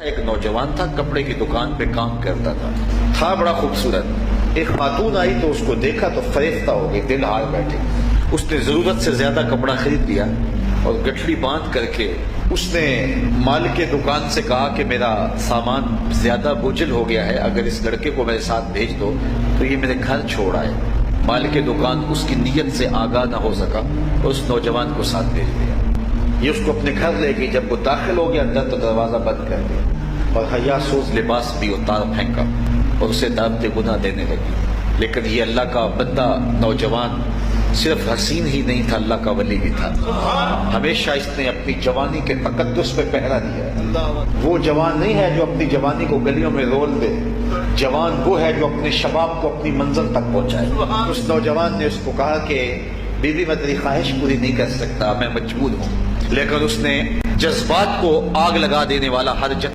ایک نوجوان تھا، کپڑے کی دکان پہ کام کرتا تھا بڑا خوبصورت۔ ایک خاتون آئی تو اس کو دیکھا تو فریفتہ ہو گئی، دل ہار بیٹھے۔ اس نے ضرورت سے زیادہ کپڑا خرید لیا اور گٹھڑی باندھ کر کے اس نے مالک دکان سے کہا کہ میرا سامان زیادہ بوجھل ہو گیا ہے، اگر اس لڑکے کو میرے ساتھ بھیج دو تو یہ میرے گھر چھوڑ آئے۔ مالک دکان اس کی نیت سے آگاہ نہ ہو سکا اور اس نوجوان کو ساتھ بھیج دیا۔ یہ اس کو اپنے گھر لے گئی۔ جب وہ داخل ہو گیا اندر تو دروازہ بند کر دیا اور حیا سوز لباس بھی اتار پھینکا اور اسے دعوت گناہ دینے لگی۔ لیکن یہ اللہ کا بندہ نوجوان صرف حسین ہی نہیں تھا، اللہ کا ولی بھی تھا۔ ہمیشہ اس نے اپنی جوانی کے تقدس پہ پہرا دیا ہے۔ وہ جوان نہیں ہے جو اپنی جوانی کو گلیوں میں رول دے، جوان وہ ہے جو اپنے شباب کو اپنی منزل تک پہنچائے۔ اس نوجوان نے اس کو کہا کہ بیوی میں تیری خواہش پوری نہیں کر سکتا، میں مجبور ہوں، لیکن اس نے جذبات کو آگ لگا دینے والا ہر